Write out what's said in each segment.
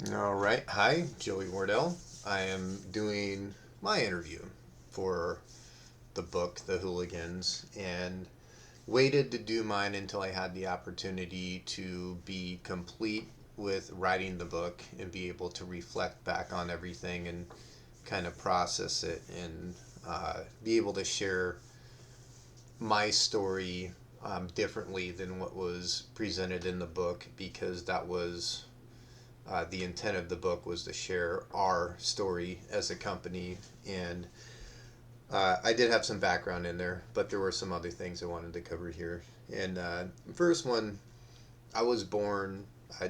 All right. Hi, Joey Wardell. I am doing my interview for the book, The Hooligans, and waited to do mine until I had the opportunity to be complete with writing the book and be able to reflect back on everything and kind of process it and be able to share my story differently than what was presented in the book because that was the intent of the book was to share our story as a company, and I did have some background in there, but there were some other things I wanted to cover here. And first one, I was born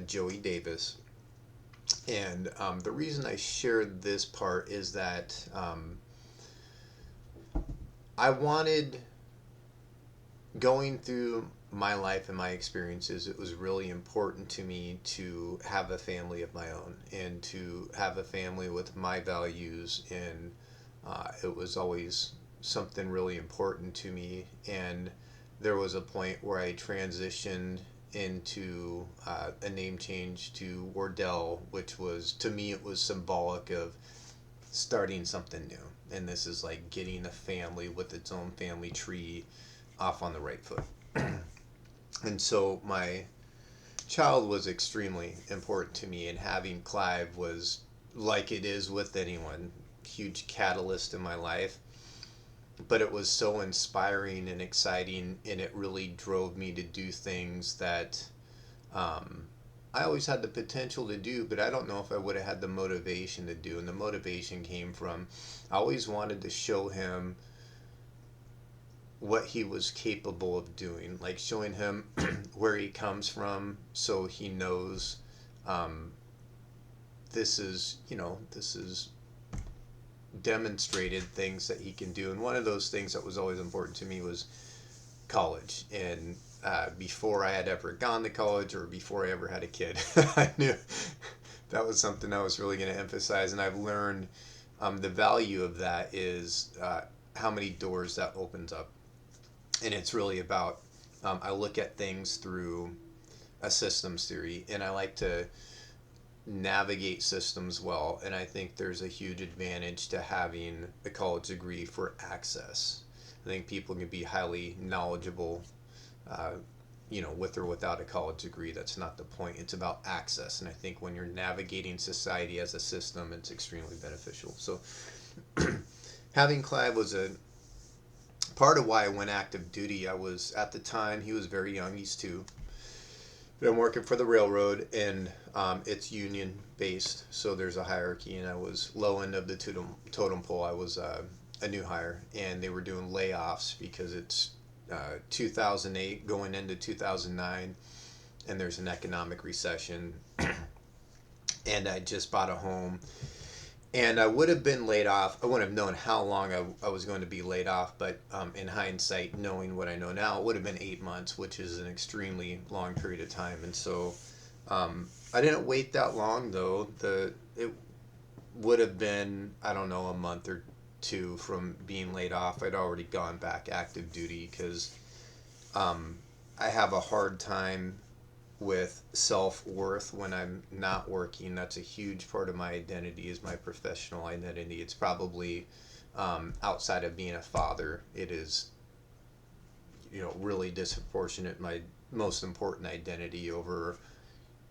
Joey Davis, and the reason I shared this part is that I wanted going through my life and my experiences, it was really important to me to have a family of my own and to have a family with my values. And it was always something really important to me. And there was a point where I transitioned into a name change to Wardell, which was, to me, it was symbolic of starting something new. And this is like getting a family with its own family tree off on the right foot. And so my child was extremely important to me, and having Clive was, like it is with anyone, huge catalyst in my life. But it was so inspiring and exciting, and it really drove me to do things that um, I always had the potential to do, but I don't know if I would have had the motivation to do. And the motivation came from I always wanted to show him what he was capable of doing, like showing him where he comes from so he knows um, this is demonstrated things that he can do. And one of those things that was always important to me was college. And before I had ever gone to college or before I ever had a kid, I knew that was something I was really going to emphasize. And I've learned the value of that is how many doors that opens up. And it's really about I look at things through a systems theory, and I like to navigate systems well. And I think there's a huge advantage to having a college degree for access. I think people can be highly knowledgeable, uh, with or without a college degree. That's not the point. It's about access. And I think when you're navigating society as a system, it's extremely beneficial. So having Clive was a part of why I went active duty. I was at the time, he was very young, he's two. But I'm working for the railroad, and it's union based, so there's a hierarchy. And I was low end of the totem pole. I was a new hire, and they were doing layoffs because it's 2008 going into 2009, and there's an economic recession. And I just bought a home, and I would have been laid off. I wouldn't have known how long I was going to be laid off, but in hindsight, knowing what I know now, it would have been 8 months, which is an extremely long period of time. And so I didn't wait that long, though. It would have been, I don't know, a month or two from being laid off. I'd already gone back active duty because um, I have a hard time with self-worth when I'm not working. That's a huge part of my identity, is my professional identity. It's probably outside of being a father, it is, really disproportionate my most important identity over,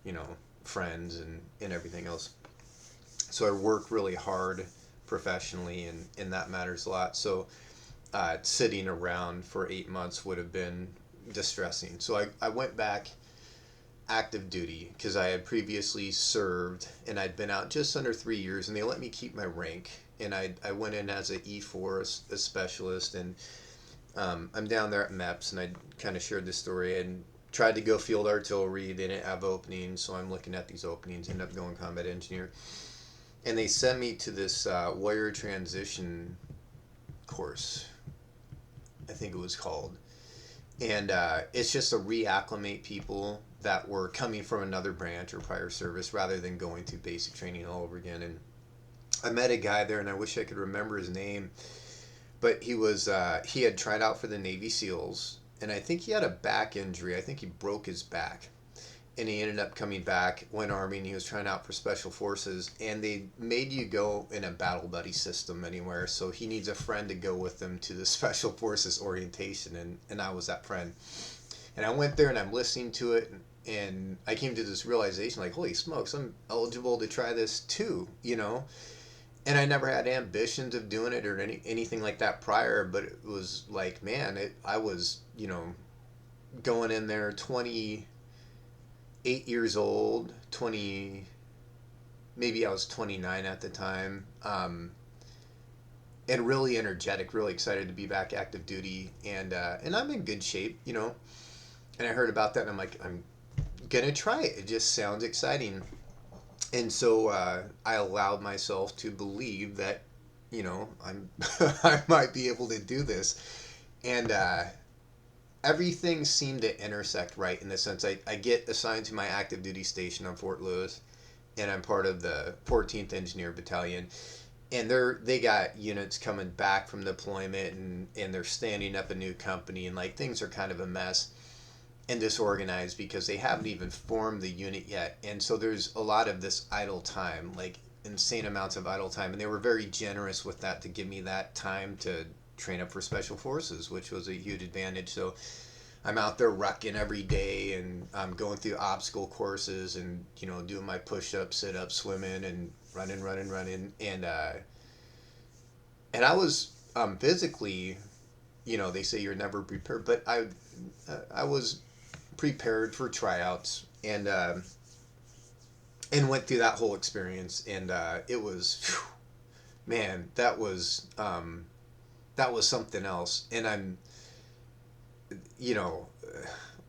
you know, friends and everything else. So I work really hard professionally, and that matters a lot. So sitting around for 8 months would have been distressing. So I went back active duty because I had previously served, and I'd been out just under 3 years, and they let me keep my rank. And I went in as an E4, a specialist, and I'm down there at MEPS, and I kind of shared this story and tried to go field artillery. They didn't have openings, so I'm looking at these openings, ended up going combat engineer. And they sent me to this warrior transition course, I think it was called. And it's just to reacclimate people that were coming from another branch or prior service rather than going through basic training all over again. And I met a guy there, and I wish I could remember his name, but he had tried out for the Navy SEALs, and I think he had a back injury. I think he broke his back, and he ended up coming back, went Army, and he was trying out for Special Forces. And they made you go in a battle buddy system anywhere. So he needs a friend to go with him to the Special Forces orientation. And I was that friend. And I went there and I'm listening to it. And I came to this realization like, holy smokes, I'm eligible to try this too, you know? And I never had ambitions of doing it or anything like that prior, but it was like, man, I was, you know, going in there 28 years old, 20, maybe I was 29 at the time, and really energetic, really excited to be back active duty, and I'm in good shape, you know. And I heard about that, and I'm like, I'm gonna try it. It just sounds exciting. And so I allowed myself to believe that, you know, I'm I might be able to do this, and everything seemed to intersect right in the sense I get assigned to my active duty station on Fort Lewis, and I'm part of the 14th Engineer Battalion, and they got units coming back from deployment, and they're standing up a new company, and like things are kind of a mess and disorganized because they haven't even formed the unit yet. And so there's a lot of this idle time, like insane amounts of idle time. And they were very generous with that to give me that time to train up for Special Forces, which was a huge advantage. So I'm out there rucking every day, and I'm going through obstacle courses, and, you know, doing my push-ups, sit-ups, swimming, and running. And I was physically, you know, they say you're never prepared, but I was prepared for tryouts, and went through that whole experience, and it was, whew, man, that was something else. And I'm, you know,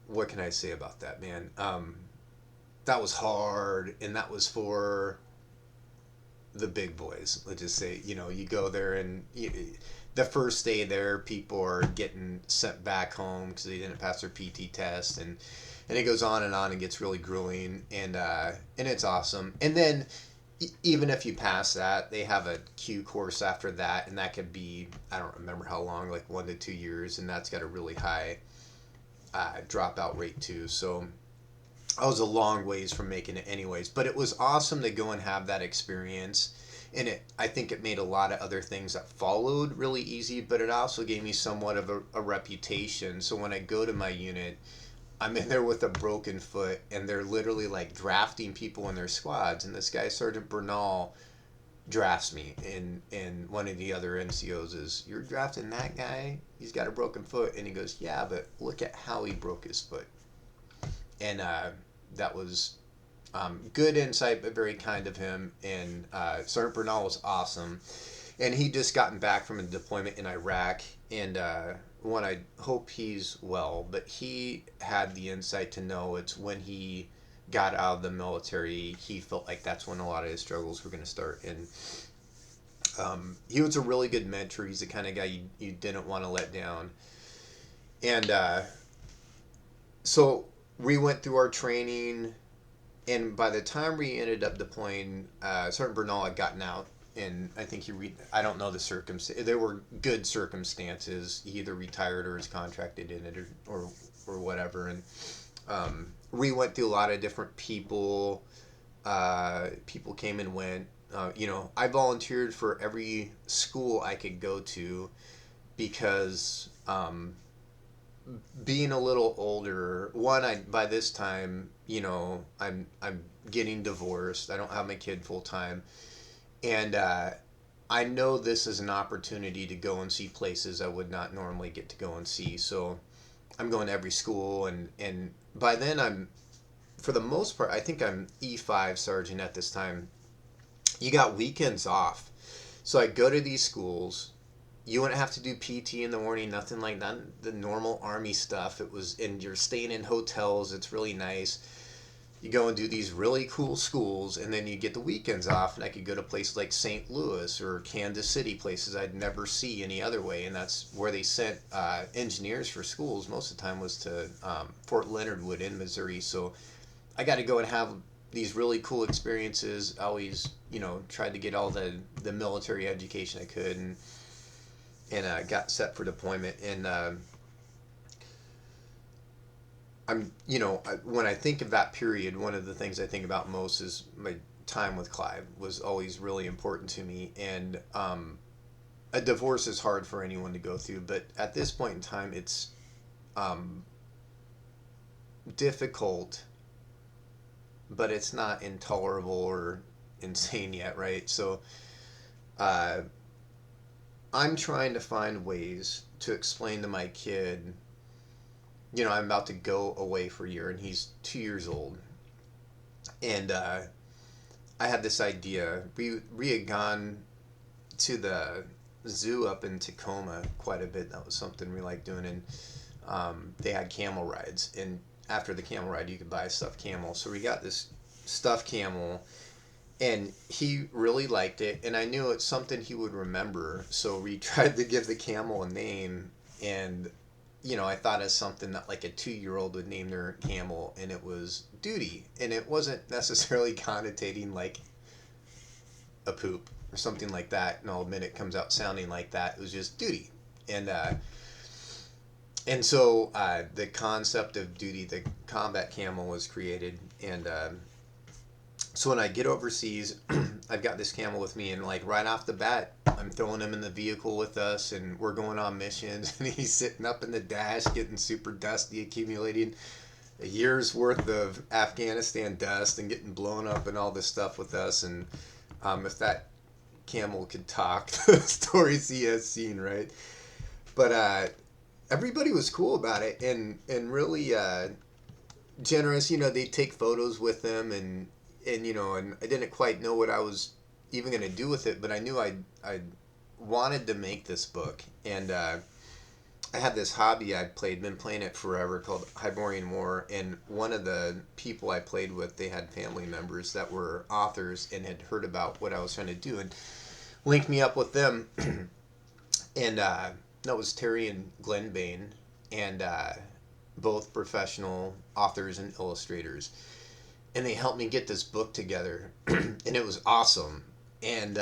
what can I say about that, man? That was hard, and that was for the big boys. Let's just say, you know, you go there, and the first day there, people are getting sent back home because they didn't pass their PT test, and it goes on and gets really grueling, and it's awesome. And then even if you pass that, they have a Q course after that, and that could be, I don't remember how long, like 1 to 2 years, and that's got a really high dropout rate too. So I was a long ways from making it anyways, but it was awesome to go and have that experience. And I think it made a lot of other things that followed really easy, but it also gave me somewhat of a reputation. So when I go to my unit, I'm in there with a broken foot, and they're literally like drafting people in their squads. And this guy, Sergeant Bernal, drafts me, and one of the other NCOs is, "You're drafting that guy? He's got a broken foot." And he goes, "Yeah, but look at how he broke his foot." And that was good insight, but very kind of him. And Sergeant Bernal was awesome. And he just gotten back from a deployment in Iraq, and one, I hope he's well, but he had the insight to know it's when he got out of the military, he felt like that's when a lot of his struggles were going to start. And he was a really good mentor. He's the kind of guy you didn't want to let down. And so we went through our training, and by the time we ended up deploying, Sergeant Bernal had gotten out, and I think I don't know the circumstances. There were good circumstances. He either retired or was contracted in it, or whatever. And we went through a lot of different people. People came and went. You know, I volunteered for every school I could go to because being a little older, by this time, you know, I'm getting divorced. I don't have my kid full time, and I know this is an opportunity to go and see places I would not normally get to go and see. So I'm going to every school, and by then for the most part, I think I'm E5 sergeant at this time. You got weekends off, so I go to these schools. You wouldn't have to do PT in the morning, nothing like that. The normal Army stuff. And you're staying in hotels. It's really nice. You go and do these really cool schools, and then you get the weekends off, and I could go to places like St. Louis or Kansas City, places I'd never see any other way. And that's where they sent engineers for schools. Most of the time was to Fort Leonard Wood in Missouri. So I got to go and have these really cool experiences. I always, you know, tried to get all the military education I could, and got set for deployment. And when I think of that period, one of the things I think about most is my time with Clive was always really important to me. And a divorce is hard for anyone to go through, but at this point in time, it's um, difficult, but it's not intolerable or insane yet, right? So uh, I'm trying to find ways to explain to my kid, I'm about to go away for a year, and he's 2 years old. And I had this idea. We had gone to the zoo up in Tacoma quite a bit. That was something we liked doing. And they had camel rides. And after the camel ride, you could buy a stuffed camel. So we got this stuffed camel, and he really liked it. And I knew it's something he would remember. So we tried to give the camel a name. And I thought of something that like a 2 year old would name their camel, and it was Duty. And it wasn't necessarily connotating like a poop or something like that. And I'll admit it comes out sounding like that. It was just Duty. And so the concept of Duty, the combat camel, was created. And so when I get overseas, I've got this camel with me, and like right off the bat, I'm throwing him in the vehicle with us, and we're going on missions, and he's sitting up in the dash, getting super dusty, accumulating a year's worth of Afghanistan dust, and getting blown up and all this stuff with us. And if that camel could talk, the stories he has seen, right? But everybody was cool about it, and really generous. They take photos with them, and I didn't quite know what I was even going to do with it, but I knew I wanted to make this book. And I had this hobby I'd been playing it forever, called Hyborian War. And one of the people I played with, they had family members that were authors and had heard about what I was trying to do, and linked me up with them. And that was Terry and Glenn Bain, and both professional authors and illustrators. And they helped me get this book together, and it was awesome. And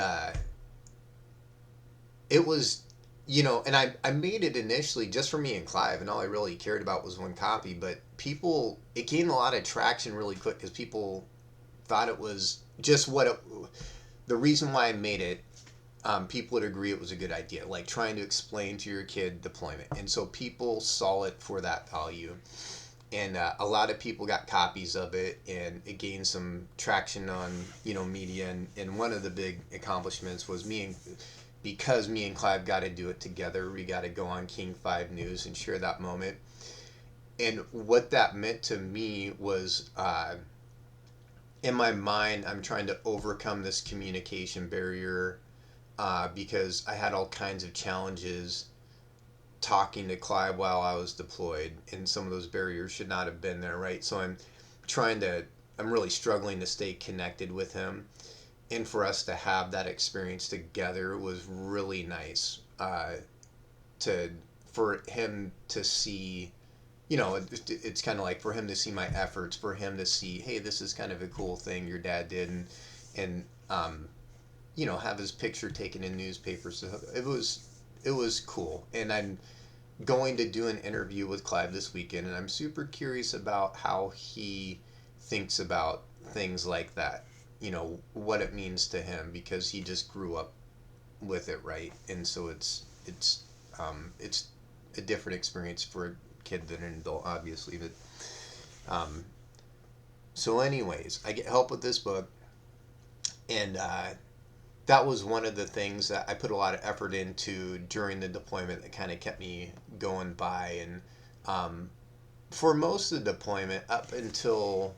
it was, and I made it initially just for me and Clive, and all I really cared about was one copy. But it gained a lot of traction really quick, because people thought it was just the reason why I made it. People would agree it was a good idea, like trying to explain to your kid deployment. And so people saw it for that value. And a lot of people got copies of it, and it gained some traction on media. And one of the big accomplishments was because me and Clive got to do it together. We got to go on King 5 News and share that moment. And what that meant to me was, in my mind, I'm trying to overcome this communication barrier, because I had all kinds of challenges talking to Clive while I was deployed, and some of those barriers should not have been there, right? So I'm really struggling to stay connected with him, and for us to have that experience together was really nice. For him to see, it's kind of like for him to see my efforts, for him to see, hey, this is kind of a cool thing your dad did, and have his picture taken in newspapers. So it was cool. And I'm going to do an interview with Clive this weekend, and I'm super curious about how he thinks about things like that. What it means to him, because he just grew up with it, right? And so it's a different experience for a kid than an adult, obviously. But so anyways, I get help with this book, and that was one of the things that I put a lot of effort into during the deployment that kind of kept me going by. And for most of the deployment, up until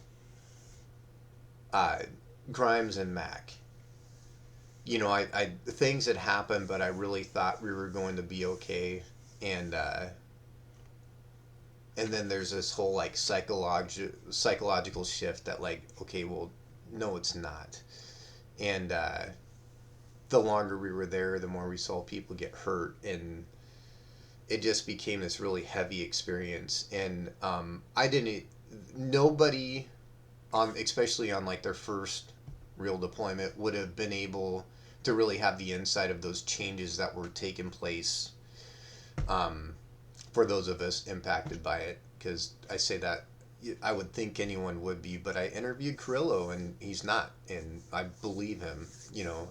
Grimes and Mac, things had happened, but I really thought we were going to be okay. And then there's this whole like psychological shift that, like, okay, well, no, it's not. And the longer we were there, the more we saw people get hurt, and it just became this really heavy experience. And nobody, especially on like their first real deployment, would have been able to really have the insight of those changes that were taking place, for those of us impacted by it. Because I say that I would think anyone would be, but I interviewed Carrillo and he's not, and I believe him. You know,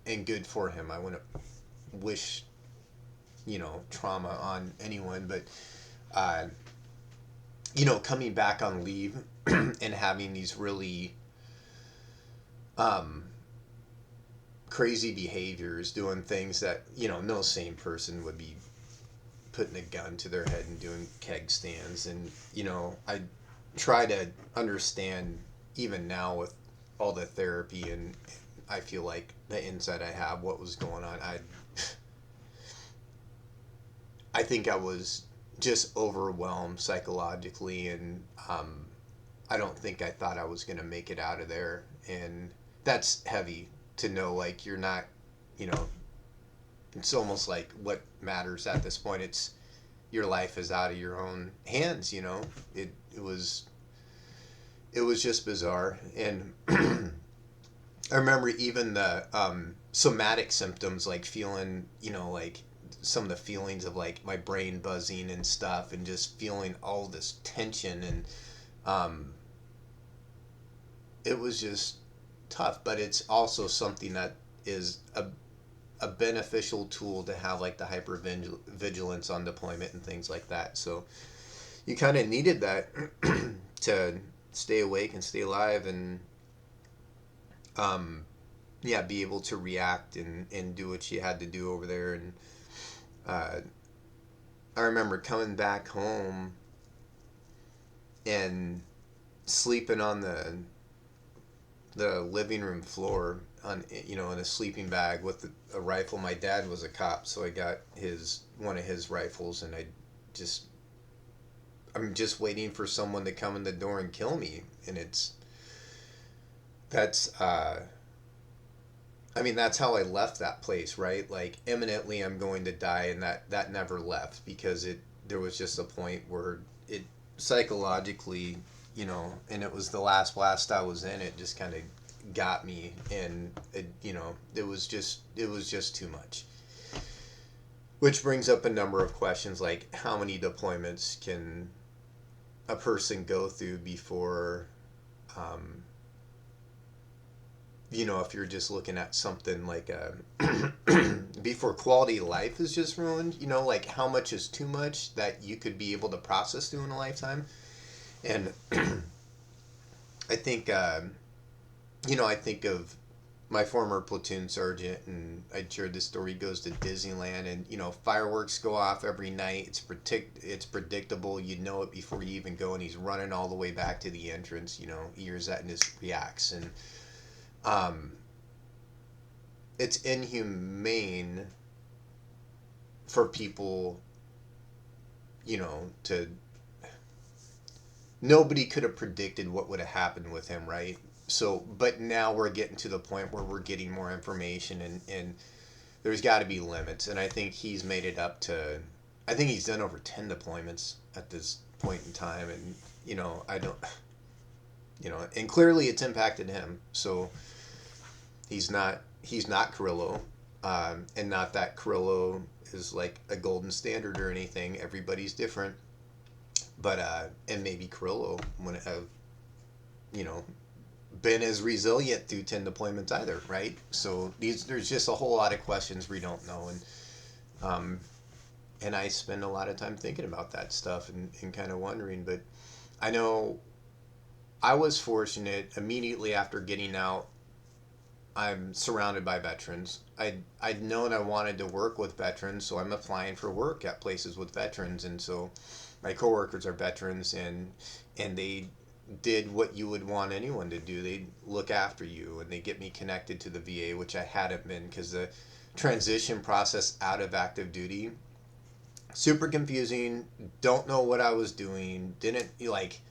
and good for him. I wouldn't wish trauma on anyone, but uh, coming back on leave and having these really um, crazy behaviors, doing things that no sane person would be putting a gun to their head and doing keg stands. And I try to understand even now with all the therapy, and I feel like the insight I have what was going on. I think I was just overwhelmed psychologically, and I don't think I thought I was going to make it out of there. And that's heavy to know, like, you're not, you know, it's almost like what matters at this point. It's your life is out of your own hands, you know. It was just bizarre. And I remember even the somatic symptoms, like feeling, like some of the feelings of like my brain buzzing and stuff, and just feeling all this tension. And um, it was just tough, but it's also something that is a beneficial tool to have, like the hyper vigilance on deployment and things like that. So you kind of needed that to stay awake and stay alive, and um, yeah, be able to react and do what you had to do over there. And uh, I remember coming back home and sleeping on the living room floor on in a sleeping bag with a rifle. My dad was a cop, so I got one of his rifles, and just I'm just waiting for someone to come in the door and kill me. And that's I mean, that's how I left that place, right? Like, imminently I'm going to die, and that never left, because there was just a point where it psychologically, and it was the last blast I was in, it just kind of got me. And it was just too much. Which brings up a number of questions, like how many deployments can a person go through before um, if you're just looking at something like before quality of life is just ruined, like how much is too much that you could be able to process through in a lifetime. And I think, I think of my former platoon sergeant, and I shared this story. He goes to Disneyland, and fireworks go off every night. It's predictable. You know it before you even go, and he's running all the way back to the entrance. He hears that and just reacts. And um, it's inhumane for people, to nobody could have predicted what would have happened with him, right? So, but now we're getting to the point where we're getting more information, and there's got to be limits. And I think he's made it up to, I think he's done over 10 deployments at this point in time. And, I don't, and clearly it's impacted him. So he's not Carrillo. And not that Carrillo is like a golden standard or anything. Everybody's different. But, and maybe Carrillo wouldn't have, you know, been as resilient through 10 deployments either, right? So there's just a whole lot of questions we don't know. Um, and I spend a lot of time thinking about that stuff, and kind of wondering. But I know I was fortunate immediately after getting out. I'm surrounded by veterans. I'd known I wanted to work with veterans, so I'm applying for work at places with veterans. And so my coworkers are veterans, and they did what you would want anyone to do. They look after you, and they get me connected to the VA, which I hadn't been, because the transition process out of active duty, super confusing. Don't know what I was doing. Didn't, like,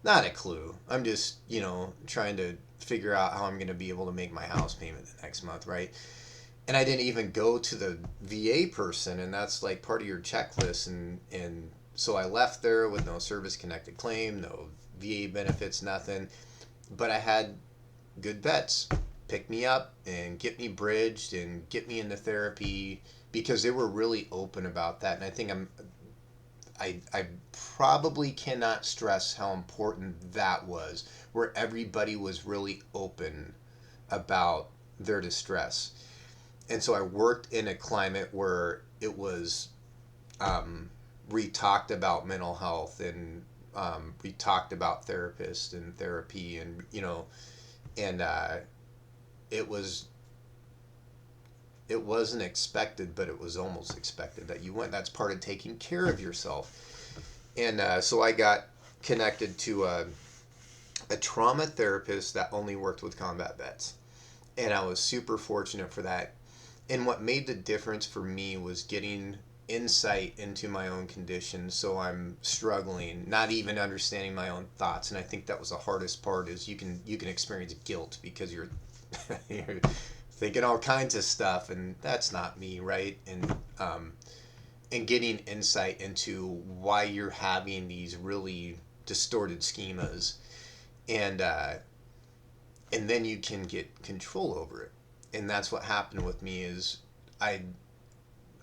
not a clue. I'm just, trying to figure out how I'm going to be able to make my house payment the next month, right? And I didn't even go to the VA person, and that's like part of your checklist. And so I left there with no service connected claim, no VA benefits, nothing. But I had good vets pick me up and get me bridged and get me into therapy, because they were really open about that. And I probably cannot stress how important that was, where everybody was really open about their distress. And so I worked in a climate where it was, we talked about mental health, and we talked about therapists and therapy, and and it was it wasn't expected, but it was almost expected that you went. That's part of taking care of yourself. And so I got connected to a trauma therapist that only worked with combat vets, and I was super fortunate for that. And what made the difference for me was getting insight into my own condition. So I'm struggling, not even understanding my own thoughts, and I think that was the hardest part. Is you can experience guilt because you're you're thinking all kinds of stuff, and that's not me, right? And getting insight into why you're having these really distorted schemas, and and then you can get control over it. And that's what happened with me. Is I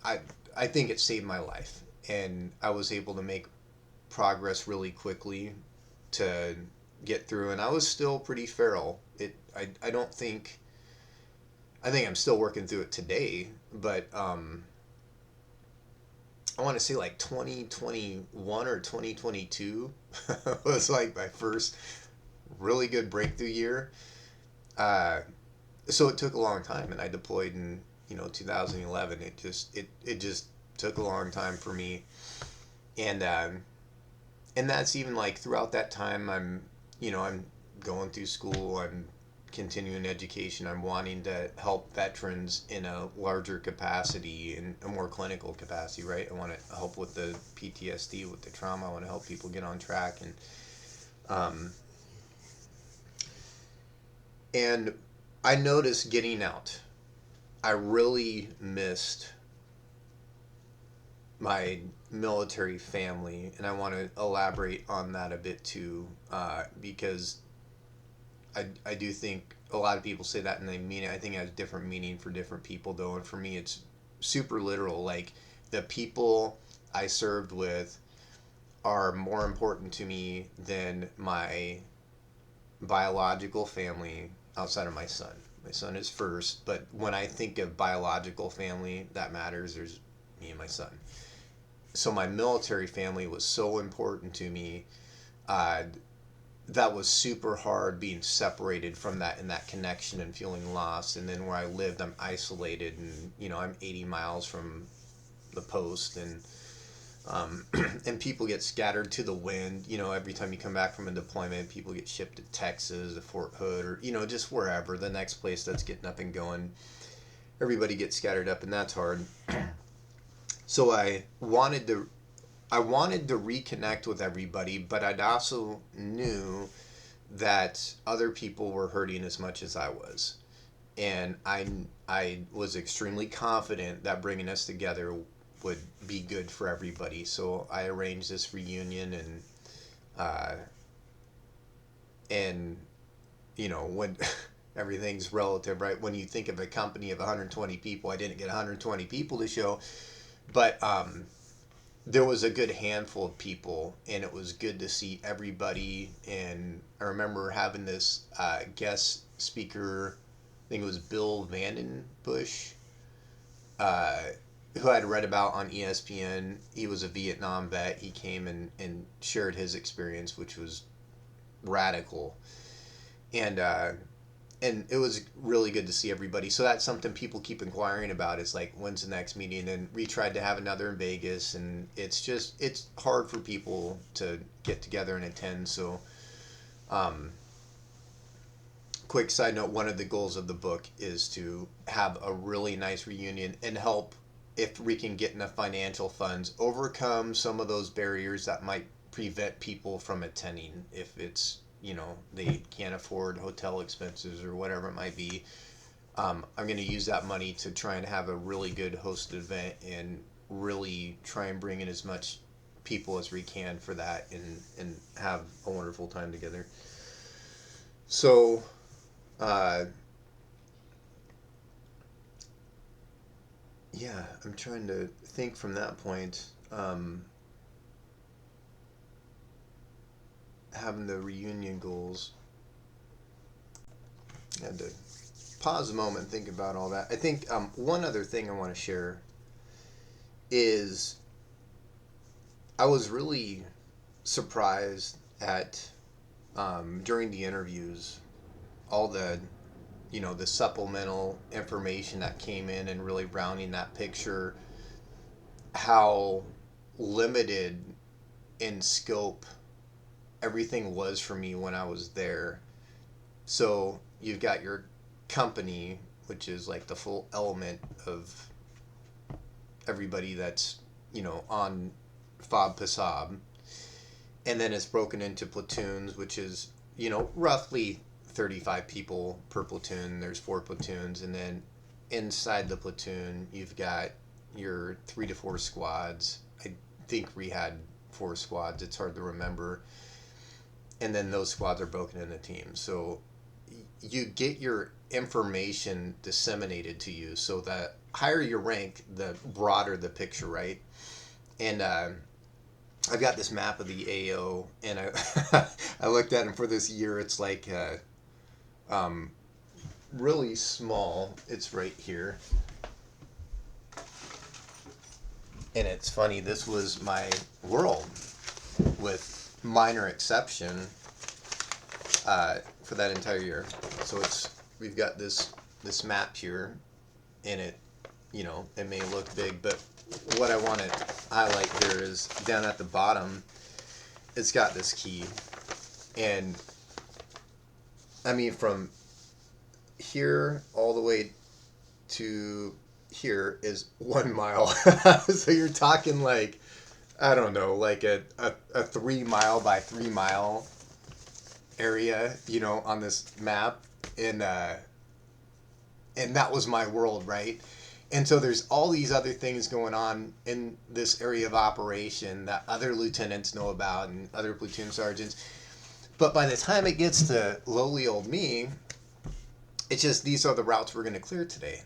I I think it saved my life, and I was able to make progress really quickly to get through. And I was still pretty feral. I don't think, I think I'm still working through it today, but I want to say like 2021 or 2022 was like my first really good breakthrough year. Uh, so it took a long time, and I deployed in 2011. It just took a long time for me, and and that's even like throughout that time. I'm going through school. I'm continuing education. I'm wanting to help veterans in a larger capacity, in a more clinical capacity, right? I want to help with the PTSD, with the trauma. I want to help people get on track, um, and I noticed getting out, I really missed my military family, and I want to elaborate on that a bit too, because I do think a lot of people say that and they mean it. I think it has different meaning for different people, though, and for me, it's super literal. Like, the people I served with are more important to me than my biological family outside of my son. My son is first, but when I think of biological family that matters, there's me and my son. So my military family was so important to me. Uh, that was super hard being separated from that, and that connection, and feeling lost. And then where I lived, I'm isolated, and I'm 80 miles from the post, and and people get scattered to the wind. Every time you come back from a deployment, people get shipped to Texas, to Fort Hood, or just wherever the next place that's getting up and going. Everybody gets scattered up, and that's hard. So I wanted to reconnect with everybody, but I also knew that other people were hurting as much as I was. And I was extremely confident that bringing us together would be good for everybody. So I arranged this reunion, uh, and when everything's relative, right? When you think of a company of 120 people, I didn't get 120 people to show, but there was a good handful of people, and it was good to see everybody. And I remember having this guest speaker, I think it was Bill Vandenbush, uh, who I'd read about on ESPN. He was a Vietnam vet. He came and shared his experience, which was radical. And it was really good to see everybody. So that's something people keep inquiring about, is like, when's the next meeting? And we tried to have another in Vegas, and it's hard for people to get together and attend. So, um, quick side note: one of the goals of the book is to have a really nice reunion and help, if we can get enough financial funds, overcome some of those barriers that might prevent people from attending, if it's they can't afford hotel expenses or whatever it might be. I'm going to use that money to try and have a really good hosted event, and really try and bring in as much people as we can for that, and have a wonderful time together. So, uh, yeah, I'm trying to think from that point. having the reunion goals. I had to pause a moment and think about all that. I think one other thing I want to share is I was really surprised at during the interviews all the the supplemental information that came in and really rounding that picture, how limited in scope everything was for me when I was there. So you've got your company, which is like the full element of everybody that's on Fob Pasab, and then it's broken into platoons, which is roughly 35 people per platoon. There's 4 platoons, and then inside the platoon you've got your 3 to 4 squads. I think we had 4 squads. It's hard to remember. And then those squads are broken into teams. So you get your information disseminated to you. So the higher your rank, the broader the picture, right? And I've got this map of the AO, and I looked at it for this year. It's like really small. It's right here. And it's funny, this was my world, with minor exception, for that entire year. So we've got this map here, and it may look big, but what I want to highlight here is down at the bottom, it's got this key, and I mean from here all the way to here is 1 mile. So you're talking like, I don't know, like a 3 mile by 3 mile area, on this map. And that was my world, right? And so there's all these other things going on in this area of operation that other lieutenants know about and other platoon sergeants. But by the time it gets to lowly old me, it's just, these are the routes we're going to clear today.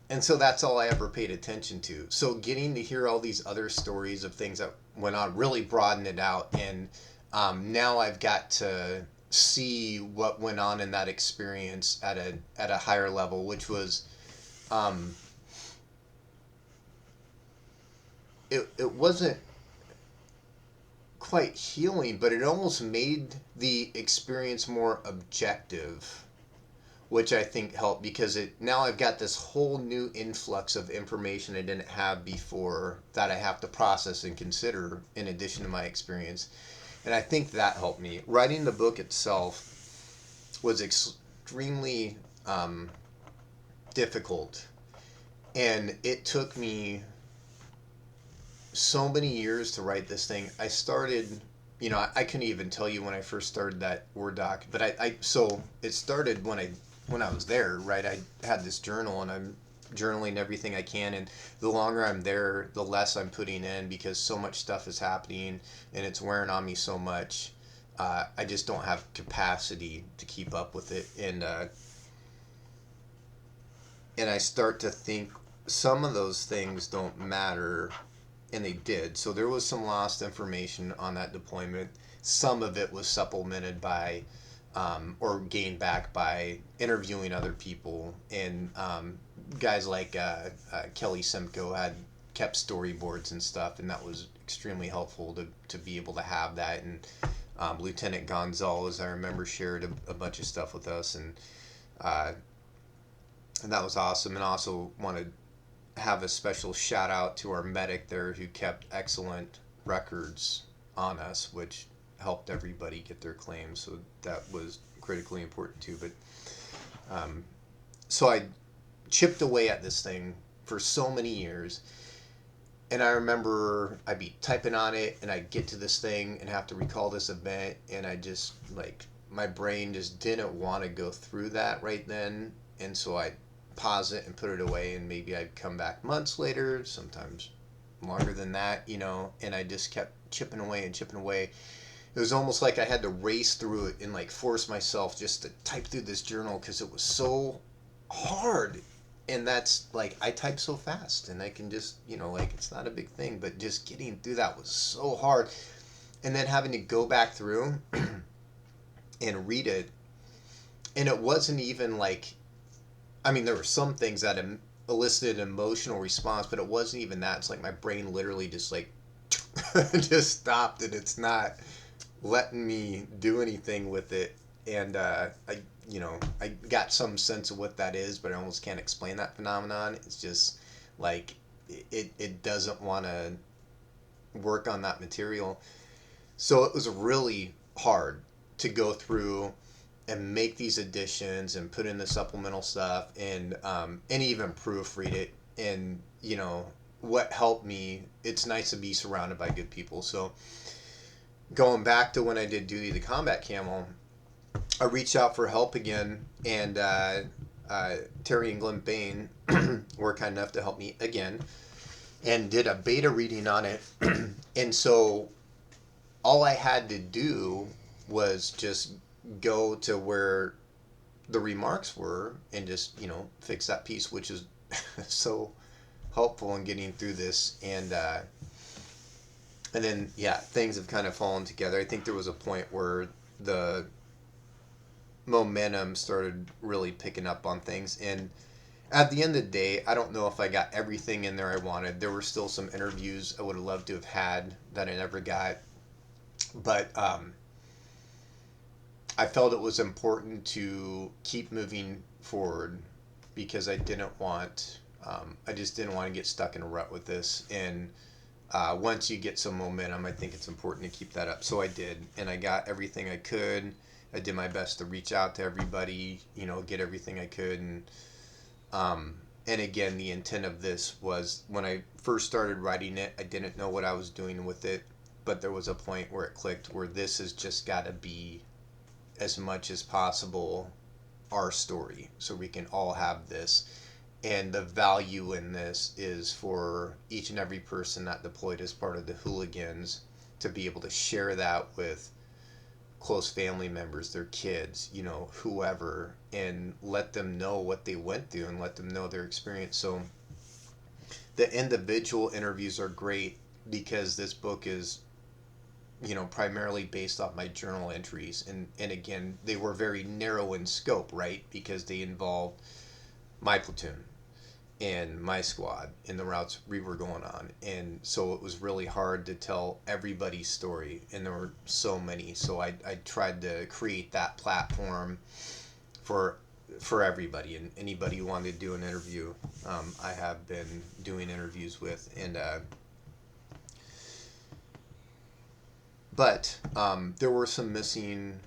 And so that's all I ever paid attention to. So getting to hear all these other stories of things that went on really broadened it out. And now I've got to see what went on in that experience at a higher level, which was, it wasn't quite healing, but it almost made the experience more objective, which I think helped, because now I've got this whole new influx of information I didn't have before that I have to process and consider in addition to my experience. And I think that helped me. Writing the book itself was extremely difficult, and it took me so many years to write this thing. I started, I couldn't even tell you when I first started that Word doc, but so it started when I was there, right? I had this journal, and I'm journaling everything I can, and the longer I'm there, the less I'm putting in, because so much stuff is happening and it's wearing on me so much. I just don't have capacity to keep up with it, and I start to think some of those things don't matter, and they did. So there was some lost information on that deployment. Some of it was supplemented by or gained back by interviewing other people, and guys like Kelly Simcoe had kept storyboards and stuff, and that was extremely helpful to be able to have that. And Lieutenant Gonzalez, I remember, shared a bunch of stuff with us, and that was awesome. And also want to have a special shout out to our medic there, who kept excellent records on us, which helped everybody get their claims. So that was critically important too. But so I chipped away at this thing for so many years, and I remember I'd be typing on it, and I'd get to this thing and have to recall this event, and I just, like, my brain just didn't want to go through that right then, and so I'd pause it and put it away, and maybe I'd come back months later, sometimes longer than that, and I just kept chipping away and chipping away. It was almost like I had to race through it and, like, force myself just to type through this journal, because it was so hard. And that's, like, I type so fast, and I can just, like, it's not a big thing, but just getting through that was so hard. and then having to go back through and read it, and it wasn't even like, I mean, there were some things that elicited an emotional response, but it wasn't even that. It's like my brain literally just like just stopped, and it's not letting me do anything with it. And I got some sense of what that is, but I almost can't explain that phenomenon. It's just like it doesn't want to work on that material. So it was really hard to go through and make these additions and put in the supplemental stuff, and even proofread it. And what helped me, it's nice to be surrounded by good people. So going back to when I did Duty the Combat Camel, I reached out for help again, and Terry and Glenn Bain were kind enough to help me again and did a beta reading on it. And so all I had to do was just go to where the remarks were and just fix that piece, which is so helpful in getting through this. And then things have kind of fallen together. I think there was a point where the momentum started really picking up on things, and at the end of the day, I don't know if I got everything in there I wanted. There were still some interviews I would have loved to have had that I never got, but I felt it was important to keep moving forward because I didn't want, I just didn't want to get stuck in a rut with this. And once you get some momentum, I think it's important to keep that up. So I did, and I got everything I could. I did my best to reach out to everybody, get everything I could. And again, the intent of this was, when I first started writing it, I didn't know what I was doing with it, but there was a point where it clicked, where this has just got to be, as much as possible, our story, so we can all have this. And the value in this is for each and every person that deployed as part of the Hooligans to be able to share that with close family members, their kids, whoever, and let them know what they went through and let them know their experience. So the individual interviews are great because this book is primarily based off my journal entries, and again, they were very narrow in scope, right? Because they involved my platoon and my squad and the routes we were going on. And so it was really hard to tell everybody's story, and there were so many. So I tried to create that platform for everybody, and anybody who wanted to do an interview, I have been doing interviews with. And but there were some missing.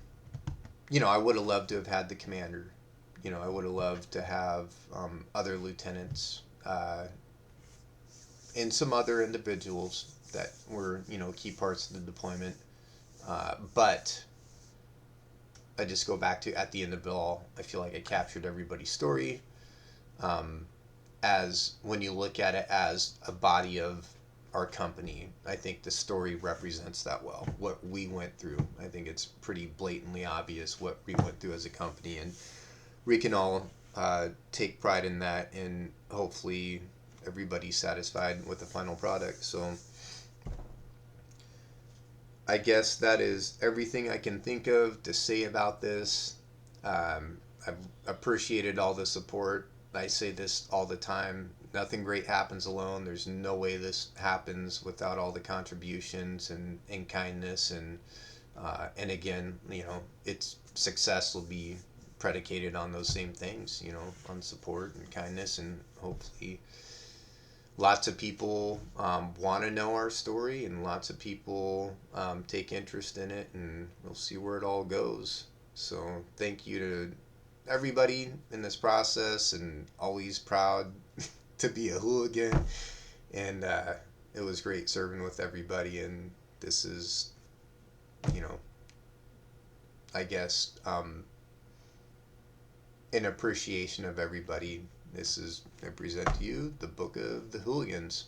I would have loved to have had the commander. I would have loved to have other lieutenants and some other individuals that were, key parts of the deployment. But I just go back to, at the end of it all, I feel like I captured everybody's story. As when you look at it as a body of our company, I think the story represents that well. What we went through, I think it's pretty blatantly obvious what we went through as a company, and we can all take pride in that, and hopefully everybody's satisfied with the final product. So I guess that is everything I can think of to say about this. I've appreciated all the support. I say this all the time. Nothing great happens alone. There's no way this happens without all the contributions and kindness. And again, its success will be predicated on those same things, on support and kindness, and hopefully lots of people want to know our story, and lots of people take interest in it, and we'll see where it all goes. So thank you to everybody in this process, and always proud to be a hooligan. And it was great serving with everybody, and this is, I guess, in appreciation of everybody. This is, I present to you the Book of the Hooligans.